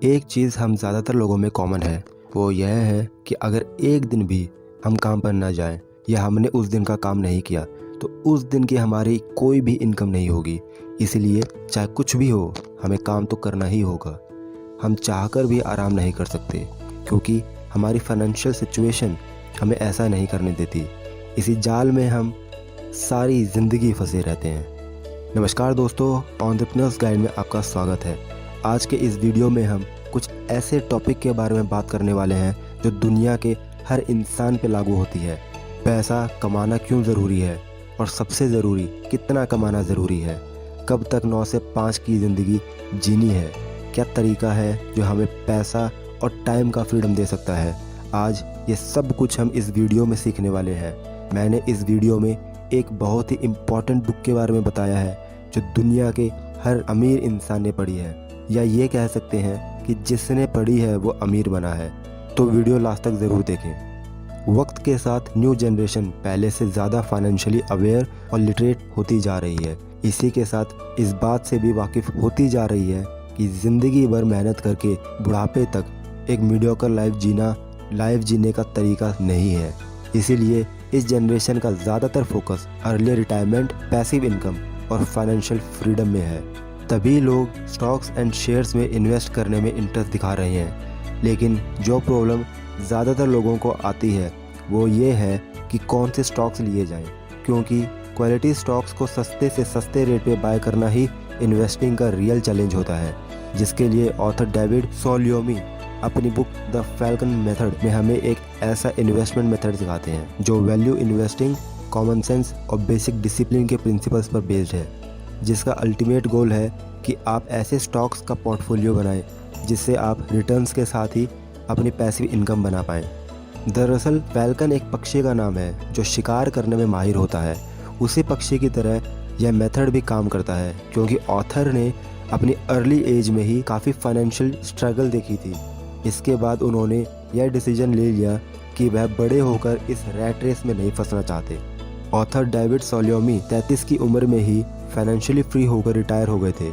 एक चीज़ हम ज़्यादातर लोगों में कॉमन है, वो यह है कि अगर एक दिन भी हम काम पर ना जाएं या हमने उस दिन का काम नहीं किया तो उस दिन की हमारी कोई भी इनकम नहीं होगी। इसीलिए चाहे कुछ भी हो, हमें काम तो करना ही होगा। हम चाहकर भी आराम नहीं कर सकते क्योंकि हमारी फाइनेंशियल सिचुएशन हमें ऐसा नहीं करने देती। इसी जाल में हम सारी ज़िंदगी फंसे रहते हैं। नमस्कार दोस्तों, एंटरप्रेन्योर्स गाइड में आपका स्वागत है। आज के इस वीडियो में हम कुछ ऐसे टॉपिक के बारे में बात करने वाले हैं जो दुनिया के हर इंसान पे लागू होती है। पैसा कमाना क्यों ज़रूरी है और सबसे ज़रूरी कितना कमाना ज़रूरी है, कब तक 9 से 5 की ज़िंदगी जीनी है, क्या तरीका है जो हमें पैसा और टाइम का फ्रीडम दे सकता है। आज ये सब कुछ हम इस वीडियो में सीखने वाले हैं। मैंने इस वीडियो में एक बहुत ही इम्पॉर्टेंट बुक के बारे में बताया है जो दुनिया के हर अमीर इंसान ने पढ़ी है, या ये कह सकते हैं कि जिसने पढ़ी है वो अमीर बना है। तो वीडियो लास्ट तक ज़रूर देखें। वक्त के साथ न्यू जनरेशन पहले से ज़्यादा फाइनेंशियली अवेयर और लिटरेट होती जा रही है। इसी के साथ इस बात से भी वाकिफ़ होती जा रही है कि ज़िंदगी भर मेहनत करके बुढ़ापे तक एक मीडियोकर लाइफ जीने का तरीका नहीं है। इसीलिए इस जनरेशन का ज़्यादातर focus early retirement, passive income और फाइनेंशियल फ्रीडम में है। तभी लोग स्टॉक्स एंड शेयर्स में इन्वेस्ट करने में इंटरेस्ट दिखा रहे हैं। लेकिन जो प्रॉब्लम ज़्यादातर लोगों को आती है वो ये है कि कौन से स्टॉक्स लिए जाएं, क्योंकि क्वालिटी स्टॉक्स को सस्ते से सस्ते रेट पे बाय करना ही इन्वेस्टिंग का रियल चैलेंज होता है, जिसके लिए ऑथर डेविड सोलियोमी अपनी बुक द फैल्कन मेथड में हमें एक ऐसा इन्वेस्टमेंट मेथड सिखाते हैं जो वैल्यू इन्वेस्टिंग, कॉमन सेंस और बेसिक डिसिप्लिन के प्रिंसिपल्स पर बेस्ड है, जिसका अल्टीमेट गोल है कि आप ऐसे स्टॉक्स का पोर्टफोलियो बनाएं जिससे आप रिटर्न्स के साथ ही अपनी पैसिव इनकम बना पाएं। दरअसल फैल्कन एक पक्षी का नाम है जो शिकार करने में माहिर होता है। उसी पक्षी की तरह यह मेथड भी काम करता है, क्योंकि ऑथर ने अपनी अर्ली एज में ही काफ़ी फाइनेंशियल स्ट्रगल देखी थी। इसके बाद उन्होंने यह डिसीजन ले लिया कि वह बड़े होकर इस रैट रेस में नहीं फंसना चाहते। ऑथर डेविड सोलियोमी 33 की उम्र में ही फाइनेंशियली फ्री होकर रिटायर हो गए थे।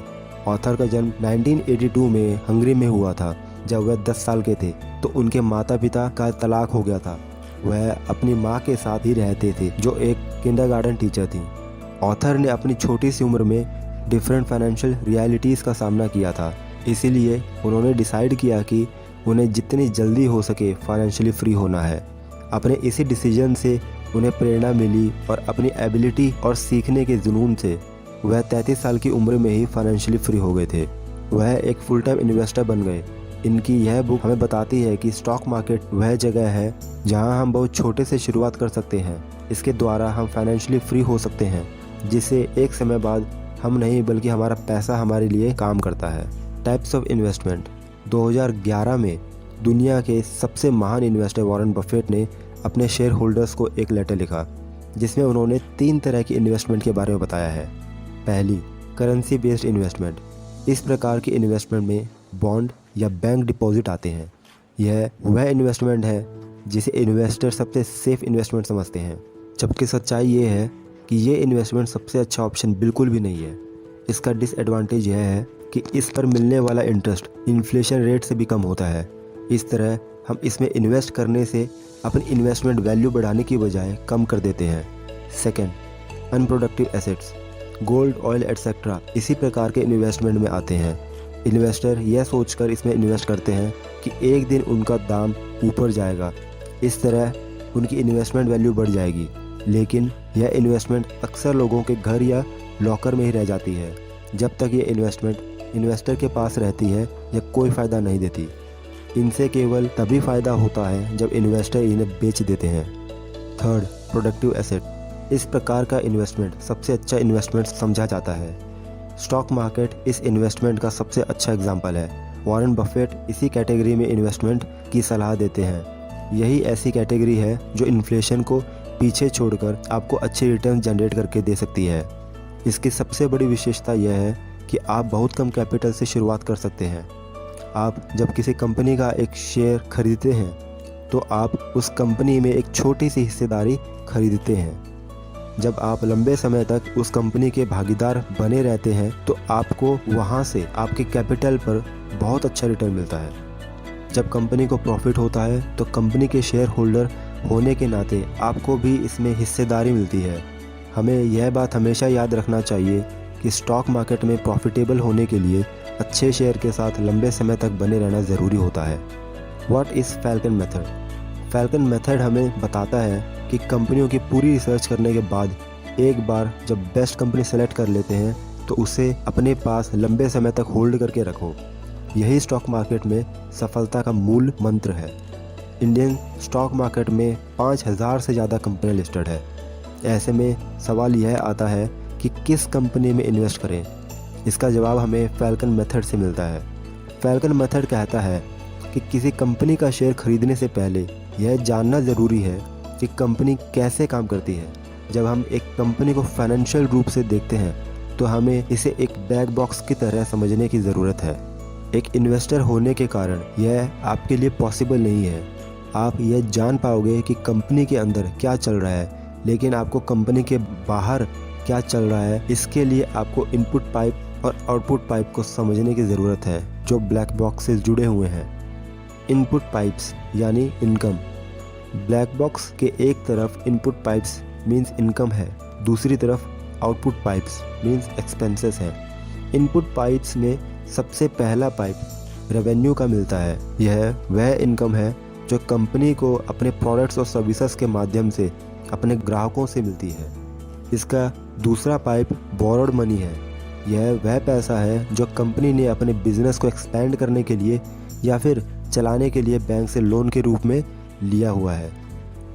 ऑथर का जन्म 1982 में हंगरी में हुआ था। जब वह 10 साल के थे तो उनके माता पिता का तलाक हो गया था। वह अपनी माँ के साथ ही रहते थे जो एक किंडरगार्टन टीचर थी। ऑथर ने अपनी छोटी सी उम्र में डिफरेंट फाइनेंशियल रियलिटीज़ का सामना किया था, इसीलिए उन्होंने डिसाइड किया कि उन्हें जितनी जल्दी हो सके फाइनेंशियली फ्री होना है। अपने इसी डिसीजन से उन्हें प्रेरणा मिली और अपनी एबिलिटी और सीखने के जुनून से वह 33 साल की उम्र में ही फाइनेंशियली फ्री हो गए थे। वह एक फुल टाइम इन्वेस्टर बन गए। इनकी यह बुक हमें बताती है कि स्टॉक मार्केट वह जगह है जहां हम बहुत छोटे से शुरुआत कर सकते हैं। इसके द्वारा हम फाइनेंशियली फ्री हो सकते हैं, जिससे एक समय बाद हम नहीं बल्कि हमारा पैसा हमारे लिए काम करता है। Types of investment. 2011 में दुनिया के सबसे महान इन्वेस्टर वॉरेन बफेट ने अपने शेयर होल्डर्स को एक लेटर लिखा जिसमें उन्होंने 3 तरह की इन्वेस्टमेंट के बारे में बताया है। पहली, करेंसी बेस्ड इन्वेस्टमेंट। इस प्रकार की इन्वेस्टमेंट में बॉन्ड या बैंक डिपॉजिट आते हैं। यह वह इन्वेस्टमेंट है जिसे इन्वेस्टर सबसे सेफ इन्वेस्टमेंट समझते हैं, जबकि सच्चाई ये है कि ये इन्वेस्टमेंट सबसे अच्छा ऑप्शन बिल्कुल भी नहीं है। इसका डिसएडवांटेज यह है कि इस पर मिलने वाला इंटरेस्ट इन्फ्लेशन रेट से भी कम होता है। इस तरह हम इसमें इन्वेस्ट करने से अपनी इन्वेस्टमेंट वैल्यू बढ़ाने की बजाय कम कर देते हैं। Second, unproductive assets. Gold, oil etcetera इसी प्रकार के इन्वेस्टमेंट में आते हैं। इन्वेस्टर यह सोचकर इसमें इन्वेस्ट करते हैं कि एक दिन उनका दाम ऊपर जाएगा, इस तरह उनकी इन्वेस्टमेंट वैल्यू बढ़ जाएगी। लेकिन यह इन्वेस्टमेंट अक्सर लोगों के घर या लॉकर में ही रह जाती है। जब तक ये इन्वेस्टमेंट इन्वेस्टर के पास रहती है यह कोई फ़ायदा नहीं देती। इनसे केवल तभी फ़ायदा होता है जब इन्वेस्टर इन्हें बेच देते हैं। Third, productive asset. इस प्रकार का इन्वेस्टमेंट सबसे अच्छा इन्वेस्टमेंट समझा जाता है। स्टॉक मार्केट इस इन्वेस्टमेंट का सबसे अच्छा एग्जाम्पल है। वॉरेन बफेट इसी कैटेगरी में इन्वेस्टमेंट की सलाह देते हैं। यही ऐसी कैटेगरी है जो इन्फ्लेशन को पीछे छोड़कर आपको अच्छे रिटर्न जनरेट करके दे सकती है। इसकी सबसे बड़ी विशेषता यह है कि आप बहुत कम कैपिटल से शुरुआत कर सकते हैं। आप जब किसी कंपनी का एक शेयर खरीदते हैं तो आप उस कंपनी में एक छोटी सी हिस्सेदारी खरीदते हैं। जब आप लंबे समय तक उस कंपनी के भागीदार बने रहते हैं तो आपको वहाँ से आपके कैपिटल पर बहुत अच्छा रिटर्न मिलता है। जब कंपनी को प्रॉफिट होता है तो कंपनी के शेयर होल्डर होने के नाते आपको भी इसमें हिस्सेदारी मिलती है। हमें यह बात हमेशा याद रखना चाहिए कि स्टॉक मार्केट में प्रॉफिटेबल होने के लिए अच्छे शेयर के साथ लंबे समय तक बने रहना ज़रूरी होता है। What is falcon method? Falcon method हमें बताता है कि कंपनियों की पूरी रिसर्च करने के बाद एक बार जब बेस्ट कंपनी सेलेक्ट कर लेते हैं तो उसे अपने पास लंबे समय तक होल्ड करके रखो। यही स्टॉक मार्केट में सफलता का मूल मंत्र है। इंडियन स्टॉक मार्केट में 5000 से ज़्यादा कंपनियां लिस्टेड है। ऐसे में सवाल यह आता है कि किस कंपनी में इन्वेस्ट करें। इसका जवाब हमें फैल्कन मेथड से मिलता है। फैल्कन मेथड कहता है कि किसी कंपनी का शेयर खरीदने से पहले यह जानना ज़रूरी है कि कंपनी कैसे काम करती है। जब हम एक कंपनी को फाइनेंशियल रूप से देखते हैं तो हमें इसे एक ब्लैक बॉक्स की तरह समझने की ज़रूरत है। एक इन्वेस्टर होने के कारण यह आपके लिए पॉसिबल नहीं है। आप यह जान पाओगे कि कंपनी के अंदर क्या चल रहा है, लेकिन आपको कंपनी के बाहर क्या चल रहा है इसके लिए आपको इनपुट पाइप और आउटपुट पाइप को समझने की ज़रूरत है जो ब्लैक बॉक्स से जुड़े हुए हैं। इनपुट पाइप्स यानी इनकम। ब्लैक बॉक्स के एक तरफ इनपुट पाइप्स मींस इनकम है, दूसरी तरफ आउटपुट पाइप्स मींस एक्सपेंसेस हैं। इनपुट पाइप्स में सबसे पहला पाइप रेवेन्यू का मिलता है। यह वह इनकम है जो कंपनी को अपने प्रोडक्ट्स और सर्विसेज के माध्यम से अपने ग्राहकों से मिलती है। इसका दूसरा पाइप बोरोड मनी है। यह वह पैसा है जो कंपनी ने अपने बिजनेस को एक्सपेंड करने के लिए या फिर चलाने के लिए बैंक से लोन के रूप में लिया हुआ है।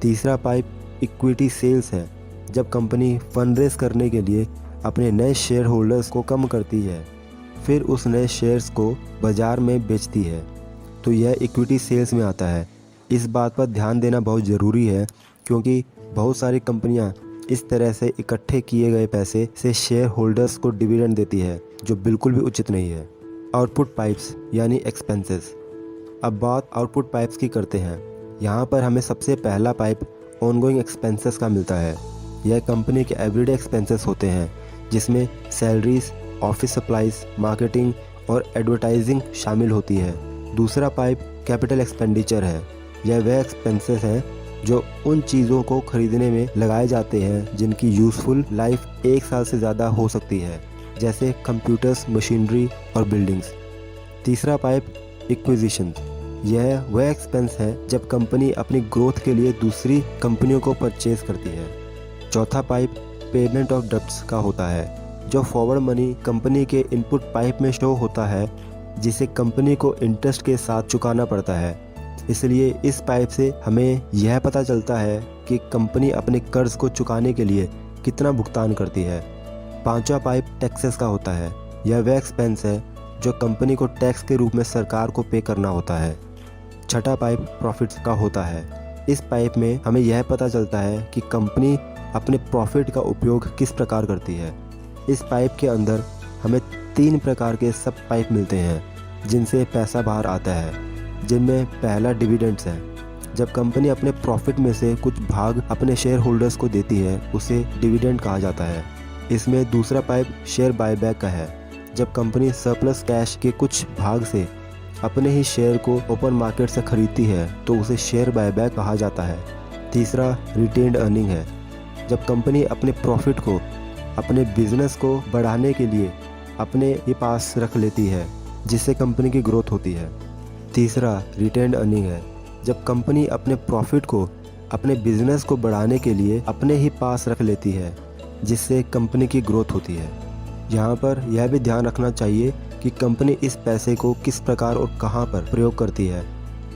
तीसरा पाइप इक्विटी सेल्स है। जब कंपनी फंड रेज करने के लिए अपने नए शेयर होल्डर्स को कम करती है, फिर उस नए शेयर्स को बाज़ार में बेचती है, तो यह इक्विटी सेल्स में आता है। इस बात पर ध्यान देना बहुत ज़रूरी है क्योंकि बहुत सारी कंपनियां इस तरह से इकट्ठे किए गए पैसे से शेयर होल्डर्स को डिविडेंड देती है, जो बिल्कुल भी उचित नहीं है। आउटपुट पाइप्स यानी एक्सपेंसेस। अब बात आउटपुट पाइप्स की करते हैं। यहाँ पर हमें सबसे पहला पाइप ऑनगोइंग एक्सपेंसेस का मिलता है। यह कंपनी के एवरीडे एक्सपेंसेस होते हैं जिसमें सैलरीज, ऑफिस सप्लाईज, मार्केटिंग और एडवर्टाइजिंग शामिल होती है। दूसरा पाइप कैपिटल एक्सपेंडिचर है। यह वह एक्सपेंसेस हैं जो उन चीज़ों को खरीदने में लगाए जाते हैं जिनकी यूज़फुल लाइफ 1 साल से ज़्यादा हो सकती है, जैसे कंप्यूटर्स, मशीनरी और बिल्डिंग्स। तीसरा पाइप एक्विजिशन। यह वह एक्सपेंस है जब कंपनी अपनी ग्रोथ के लिए दूसरी कंपनियों को परचेज करती है। चौथा पाइप पेमेंट ऑफ डेब्ट्स का होता है, जो फॉरवर्ड मनी कंपनी के इनपुट पाइप में शो होता है, जिसे कंपनी को इंटरेस्ट के साथ चुकाना पड़ता है। इसलिए इस पाइप से हमें यह पता चलता है कि कंपनी अपने कर्ज को चुकाने के लिए कितना भुगतान करती है। पांचवा पाइप टैक्सेस का होता है। यह वह एक्सपेंस है जो कंपनी को टैक्स के रूप में सरकार को पे करना होता है। छठा पाइप प्रॉफिट्स का होता है। इस पाइप में हमें यह पता चलता है कि कंपनी अपने प्रॉफिट का उपयोग किस प्रकार करती है। इस पाइप के अंदर हमें 3 प्रकार के सब पाइप मिलते हैं जिनसे पैसा बाहर आता है, जिनमें पहला डिविडेंड्स है। जब कंपनी अपने प्रॉफिट में से कुछ भाग अपने शेयर होल्डर्स को देती है, उसे डिविडेंड कहा जाता है। इसमें दूसरा पाइप शेयर बायबैक का है। जब कंपनी सरप्लस कैश के कुछ भाग से अपने ही शेयर को ओपन मार्केट से खरीदती है तो उसे शेयर बायबैक कहा जाता है। तीसरा रिटेन्ड अर्निंग है। जब कंपनी अपने प्रॉफिट को अपने बिजनेस को बढ़ाने के लिए अपने ही पास रख लेती है, जिससे कंपनी की ग्रोथ होती है। तीसरा रिटेन्ड अर्निंग है। जब कंपनी अपने प्रॉफिट को अपने बिजनेस को बढ़ाने के लिए अपने ही पास रख लेती है, जिससे कंपनी की ग्रोथ होती है। यहाँ पर यह भी ध्यान रखना चाहिए कि कंपनी इस पैसे को किस प्रकार और कहाँ पर प्रयोग करती है।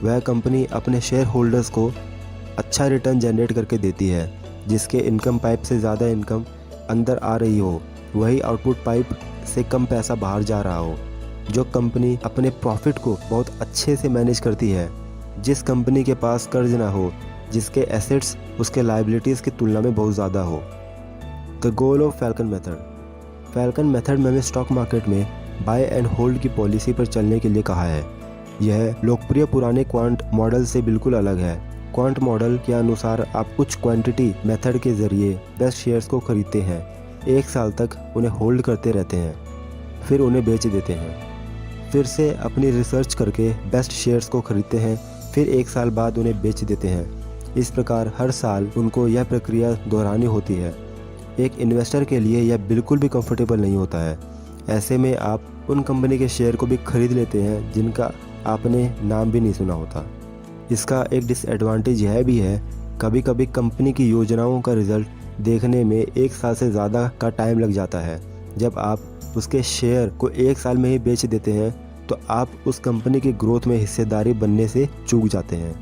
वह कंपनी अपने शेयर होल्डर्स को अच्छा रिटर्न जनरेट करके देती है, जिसके इनकम पाइप से ज़्यादा इनकम अंदर आ रही हो, वही आउटपुट पाइप से कम पैसा बाहर जा रहा हो। जो कंपनी अपने प्रॉफिट को बहुत अच्छे से मैनेज करती है, जिस कंपनी के पास कर्ज ना हो, जिसके एसेट्स उसके लायबिलिटीज़ की तुलना में बहुत ज़्यादा हो। The goal of falcon method. Falcon method में हमें स्टॉक मार्केट में बाय एंड होल्ड की पॉलिसी पर चलने के लिए कहा है। यह लोकप्रिय पुराने क्वांट मॉडल से बिल्कुल अलग है। क्वांट मॉडल के अनुसार आप कुछ क्वांटिटी मेथड के जरिए बेस्ट शेयर्स को खरीदते हैं, 1 साल तक उन्हें होल्ड करते रहते हैं, फिर उन्हें बेच देते हैं। फिर से अपनी रिसर्च करके बेस्ट शेयर्स को खरीदते हैं, फिर 1 साल बाद उन्हें बेच देते हैं। इस प्रकार हर साल उनको यह प्रक्रिया दोहरानी होती है। एक इन्वेस्टर के लिए यह बिल्कुल भी कंफर्टेबल नहीं होता है। ऐसे में आप उन कंपनी के शेयर को भी खरीद लेते हैं जिनका आपने नाम भी नहीं सुना होता। इसका एक डिसएडवांटेज यह भी है, कभी कभी कंपनी की योजनाओं का रिजल्ट देखने में 1 साल से ज़्यादा का टाइम लग जाता है। जब आप उसके शेयर को 1 साल में ही बेच देते हैं तो आप उस कंपनी की ग्रोथ में हिस्सेदारी बनने से चूक जाते हैं।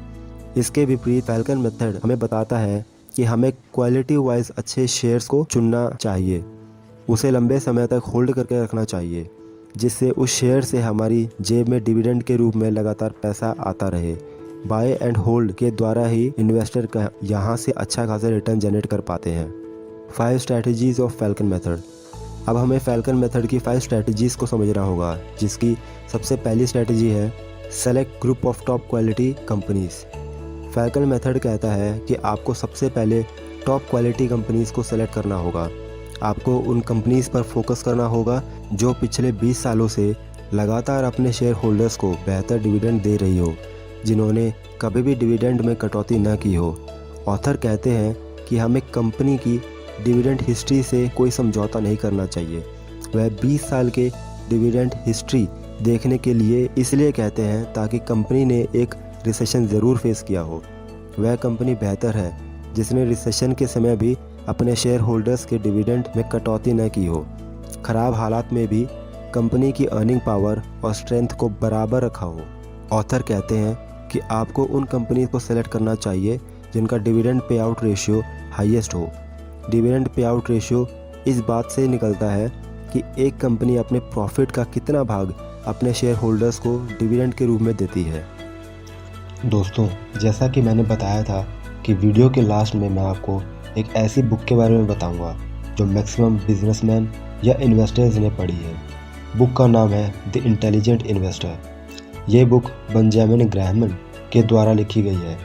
इसके विपरीत फैल्कन मेथड हमें बताता है कि हमें क्वालिटी वाइज अच्छे शेयर्स को चुनना चाहिए, उसे लंबे समय तक होल्ड करके रखना चाहिए, जिससे उस शेयर से हमारी जेब में डिविडेंड के रूप में लगातार पैसा आता रहे। बाय एंड होल्ड के द्वारा ही इन्वेस्टर का यहाँ से अच्छा खासा रिटर्न जनरेट कर पाते हैं। 5 स्ट्रैटेजीज ऑफ फैल्कन मेथड। अब हमें फैल्कन मेथड की 5 स्ट्रैटेजीज को समझना होगा, जिसकी सबसे पहली स्ट्रैटेजी है select group of top quality companies. Falcon method कहता है कि आपको सबसे पहले टॉप क्वालिटी कंपनीज़ को सेलेक्ट करना होगा। आपको उन कंपनीज़ पर फोकस करना होगा जो पिछले 20 सालों से लगातार अपने शेयर होल्डर्स को बेहतर डिविडेंड दे रही हो, जिन्होंने कभी भी डिविडेंड में कटौती न की हो। ऑथर कहते हैं कि हमें कंपनी की डिविडेंड हिस्ट्री से कोई समझौता नहीं करना चाहिए। वह 20 साल के डिविडेंड हिस्ट्री देखने के लिए इसलिए कहते हैं ताकि कंपनी ने एक रिसेशन ज़रूर फेस किया हो। वह कंपनी बेहतर है जिसने रिसेशन के समय भी अपने शेयर होल्डर्स के डिविडेंड में कटौती न की हो, ख़राब हालात में भी कंपनी की अर्निंग पावर और स्ट्रेंथ को बराबर रखा हो। ऑथर कहते हैं कि आपको उन कंपनी को सेलेक्ट करना चाहिए जिनका dividend pay out ratio highest हो। डिविडेंड पे आउट रेशियो इस बात से निकलता है कि एक कंपनी अपने प्रॉफिट का कितना भाग अपने शेयर होल्डर्स को डिविडेंड के रूप में देती है। दोस्तों, जैसा कि मैंने बताया था कि वीडियो के लास्ट में मैं आपको एक ऐसी बुक के बारे में बताऊंगा जो मैक्सिमम बिजनेसमैन या इन्वेस्टर्स ने पढ़ी है। बुक का नाम है द इंटेलिजेंट इन्वेस्टर। ये बुक बेंजामिन ग्रैहम के द्वारा लिखी गई है।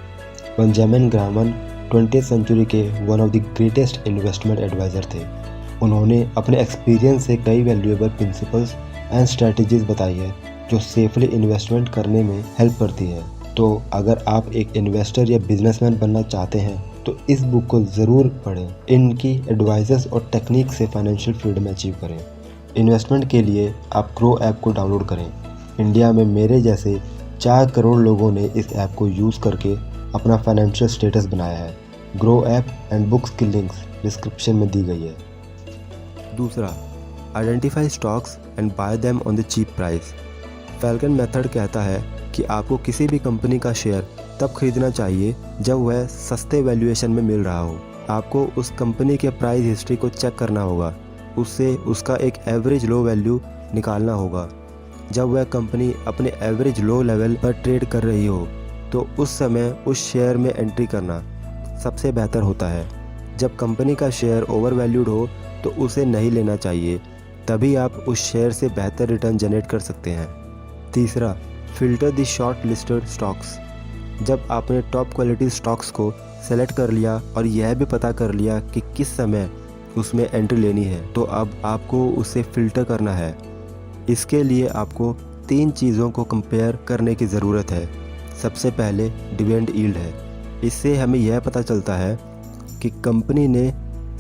बेंजामिन ग्रैहम 20th सेंचुरी के one of the greatest investment advisor थे। उन्होंने अपने एक्सपीरियंस से कई वैल्यूएबल प्रिंसिपल्स एंड स्ट्रेटजीज बताई है जो सेफली इन्वेस्टमेंट करने में हेल्प करती है। तो अगर आप एक इन्वेस्टर या बिजनेसमैन बनना चाहते हैं तो इस बुक को ज़रूर पढ़ें। इनकी एडवाइजेस और टेक्निक से फाइनेंशियल फ्रीडम अचीव करें। इन्वेस्टमेंट के लिए आप ग्रो ऐप को डाउनलोड करें। इंडिया में मेरे जैसे 4 करोड़ लोगों ने इस ऐप को यूज़ करके अपना फाइनेंशियल स्टेटस बनाया है। ग्रो ऐप एंड बुक्स की लिंक्स डिस्क्रिप्शन में दी गई है। दूसरा, identify stocks and buy them on the cheap price. Falcon method कहता है कि आपको किसी भी कंपनी का शेयर तब खरीदना चाहिए जब वह सस्ते वैल्यूएशन में मिल रहा हो। आपको उस कंपनी के प्राइस हिस्ट्री को चेक करना होगा, उससे उसका एक एवरेज लो वैल्यू निकालना होगा। जब वह कंपनी अपने एवरेज लो लेवल पर ट्रेड कर रही हो तो उस समय उस शेयर में एंट्री करना सबसे बेहतर होता है। जब कंपनी का शेयर ओवर वैल्यूड हो तो उसे नहीं लेना चाहिए, तभी आप उस शेयर से बेहतर रिटर्न जनरेट कर सकते हैं। तीसरा, filter the short listed stocks. जब आपने टॉप क्वालिटी स्टॉक्स को सेलेक्ट कर लिया और यह भी पता कर लिया कि किस समय उसमें एंट्री लेनी है, तो अब आपको उसे फ़िल्टर करना है। इसके लिए आपको 3 चीज़ों को कंपेयर करने की ज़रूरत है। सबसे पहले डिविडेंड यील्ड है। इससे हमें यह पता चलता है कि कंपनी ने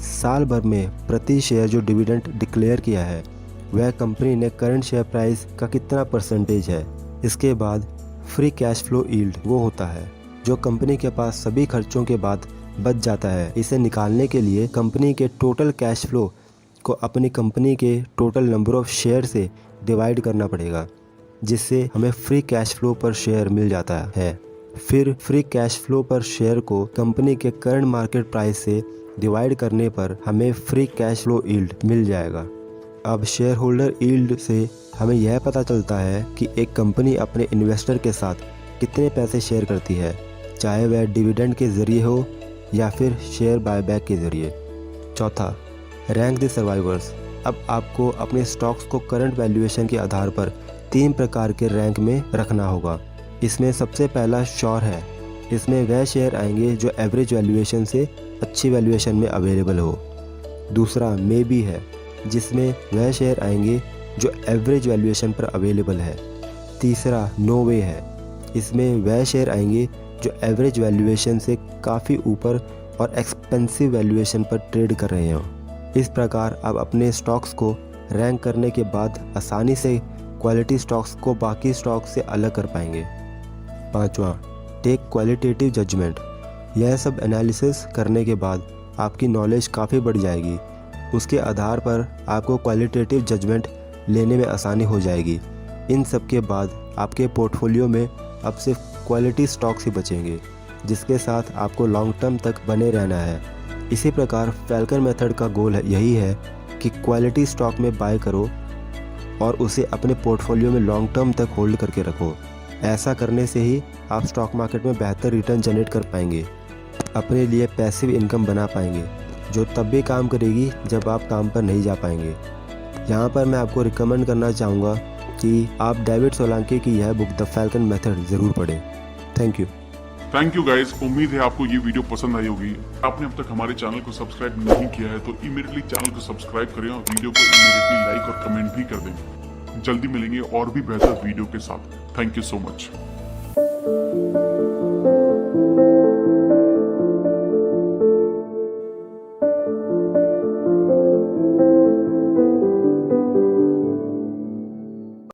साल भर में प्रति शेयर जो डिविडेंड डिक्लेयर किया है वह कंपनी ने करंट शेयर प्राइस का कितना परसेंटेज है। इसके बाद फ्री कैश फ्लो यील्ड वो होता है जो कंपनी के पास सभी खर्चों के बाद बच जाता है। इसे निकालने के लिए कंपनी के टोटल कैश फ्लो को अपनी कंपनी के टोटल नंबर ऑफ शेयर से डिवाइड करना पड़ेगा, जिससे हमें फ्री कैश फ्लो पर शेयर मिल जाता है। फिर फ्री कैश फ्लो पर शेयर को कंपनी के करंट मार्केट प्राइस से डिवाइड करने पर हमें फ्री कैश फ्लो यील्ड मिल जाएगा। अब शेयर होल्डर यील्ड से हमें यह पता चलता है कि एक कंपनी अपने इन्वेस्टर के साथ कितने पैसे शेयर करती है, चाहे वह डिविडेंड के ज़रिए हो या फिर शेयर बायबैक के ज़रिए। चौथा, रैंक द सर्वाइवर्स। अब आपको अपने स्टॉक्स को करंट वैल्यूएशन के आधार पर 3 प्रकार के रैंक में रखना होगा। इसमें सबसे पहला श्योर है। इसमें वह शेयर आएंगे जो एवरेज वैल्यूएशन से अच्छी वैल्यूएशन में अवेलेबल हो। दूसरा मे बी है, जिसमें वह शेयर आएंगे जो एवरेज वैल्यूएशन पर अवेलेबल है। तीसरा नो वे है, इसमें वह शेयर आएंगे जो एवरेज वैल्यूएशन से काफ़ी ऊपर और एक्सपेंसिव वैल्यूएशन पर ट्रेड कर रहे हो। इस प्रकार आप अपने स्टॉक्स को रैंक करने के बाद आसानी से क्वालिटी स्टॉक्स को बाकी स्टॉक से अलग कर पाएंगे। पांचवा, टेक क्वालिटेटिव जजमेंट। यह सब एनालिसिस करने के बाद आपकी नॉलेज काफ़ी बढ़ जाएगी। उसके आधार पर आपको क्वालिटेटिव जजमेंट लेने में आसानी हो जाएगी। इन सब के बाद आपके पोर्टफोलियो में अब सिर्फ क्वालिटी स्टॉक्स ही बचेंगे, जिसके साथ आपको लॉन्ग टर्म तक बने रहना है। इसी प्रकार फैल्कन मेथड का गोल यही है कि क्वालिटी स्टॉक में बाय करो और उसे अपने पोर्टफोलियो में लॉन्ग टर्म तक होल्ड करके रखो। ऐसा करने से ही आप स्टॉक मार्केट में बेहतर रिटर्न जनरेट कर पाएंगे, अपने लिए पैसिव इनकम बना पाएंगे, जो तब भी काम करेगी जब आप काम पर नहीं जा पाएंगे। यहाँ पर मैं आपको रिकमेंड करना चाहूँगा कि आप डेविड सोलांकी की यह बुक द फैल्कन मेथड ज़रूर पढ़ें। थैंक यू गाइस, उम्मीद है आपको ये वीडियो पसंद आई होगी। आपने अब तक हमारे चैनल को सब्सक्राइब नहीं किया है तो इमीडिएटली चैनल को सब्सक्राइब करें और वीडियो को इमीडिएटली लाइक और कमेंट भी कर दें। जल्दी मिलेंगे और भी बेहतर वीडियो के साथ। Thank you so much.